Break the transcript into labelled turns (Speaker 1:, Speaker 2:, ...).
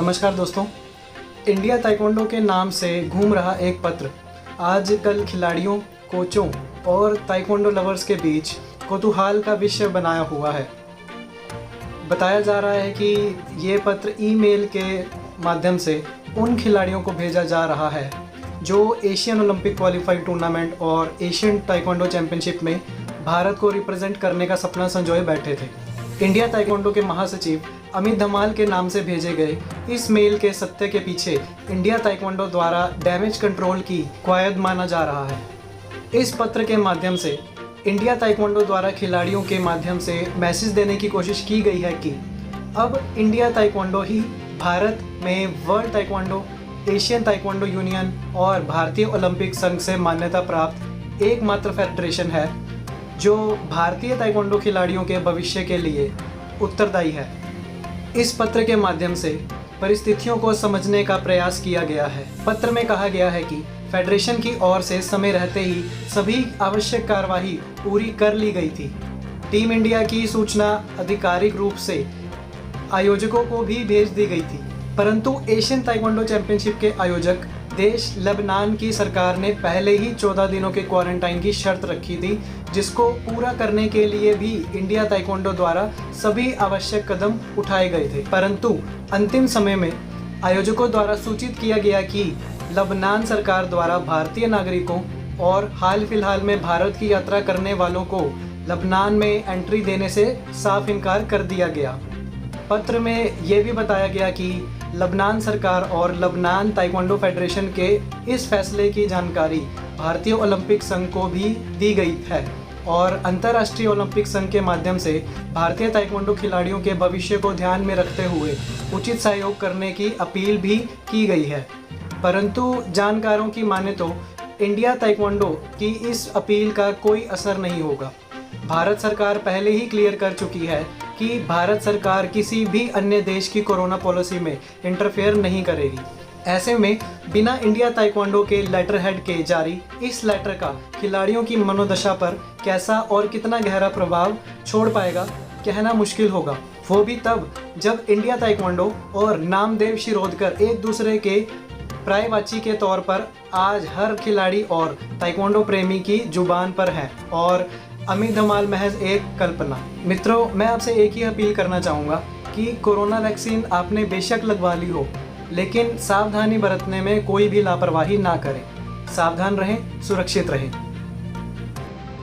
Speaker 1: नमस्कार दोस्तों। India taekwondo के नाम से घूम रहा एक पत्र आजकल खिलाड़ियों, कोचों और ताइक्वांडो लवर्स के बीच कौतूहल का विषय बनाया हुआ है। बताया जा रहा है कि ये पत्र ईमेल के माध्यम से उन खिलाड़ियों को भेजा जा रहा है जो एशियन ओलंपिक क्वालिफाइड टूर्नामेंट और एशियन ताइक्वांडो चैंपियनशिप में भारत को रिप्रेजेंट करने का सपना संजोए बैठे थे। इंडिया ताइक्वांडो के महासचिव अमित धमाल के नाम से भेजे गए इस मेल के सत्य के पीछे इंडिया ताइक्वांडो द्वारा डैमेज कंट्रोल की कवायद माना जा रहा है। इस पत्र के माध्यम से इंडिया ताइक्वांडो द्वारा खिलाड़ियों के माध्यम से मैसेज देने की कोशिश की गई है कि अब इंडिया ताइक्वांडो ही भारत में world taekwondo, Asian taekwondo union और भारतीय ओलंपिक संघ से मान्यता प्राप्त एकमात्र फेडरेशन है जो भारतीय ताइक्वांडो खिलाड़ियों के भविष्य के लिए उत्तरदायी है। इस पत्र के माध्यम से परिस्थितियों को समझने का प्रयास किया गया है। पत्र में कहा गया है कि फेडरेशन की ओर से समय रहते ही सभी आवश्यक कार्यवाही पूरी कर ली गई थी। टीम इंडिया की सूचना आधिकारिक रूप से आयोजकों को भी भेज दी गई थी, परंतु एशियन ताइक्वांडो चैंपियनशिप के आयोजक देश लेबनान की सरकार ने पहले ही 14 दिनों के क्वारंटाइन की शर्त रखी थी, जिसको पूरा करने के लिए भी इंडिया ताइक्वांडो द्वारा सभी आवश्यक कदम उठाए गए थे। परंतु अंतिम समय में आयोजकों द्वारा सूचित किया गया कि लेबनान सरकार द्वारा भारतीय नागरिकों और हाल फिलहाल में भारत की यात्रा करने वालों को लेबनान में एंट्री देने से साफ इनकार कर दिया गया। पत्र में ये भी बताया गया कि लेबनान सरकार और लेबनान ताइक्वांडो फेडरेशन के इस फैसले की जानकारी भारतीय ओलंपिक संघ को भी दी गई है और अंतर्राष्ट्रीय ओलंपिक संघ के माध्यम से भारतीय ताइक्वांडो खिलाड़ियों के भविष्य को ध्यान में रखते हुए उचित सहयोग करने की अपील भी की गई है। परंतु जानकारों की माने तो इंडिया ताइक्वांडो की इस अपील का कोई असर नहीं होगा। भारत सरकार पहले ही क्लियर कर चुकी है कि भारत सरकार किसी भी अन्य देश की कोरोना पॉलिसी में इंटरफेयर नहीं करेगी। ऐसे में बिना इंडिया ताइक्वांडो के लेटर हेड के जारी इस लेटर का खिलाड़ियों की मनोदशा पर कैसा और कितना गहरा प्रभाव छोड़ पाएगा कहना मुश्किल होगा, वो भी तब जब इंडिया ताइक्वांडो और नामदेव शिरोडकर एक दूसरे के पर्यायवाची के तौर पर आज हर खिलाड़ी और ताइक्वांडो प्रेमी की जुबान पर है और अमित धमाल महज एक कल्पना। मित्रों, मैं आपसे एक ही अपील करना चाहूँगा कि कोरोना वैक्सीन आपने बेशक लगवा ली हो, लेकिन सावधानी बरतने में कोई भी लापरवाही ना करें। सावधान रहें, सुरक्षित रहें।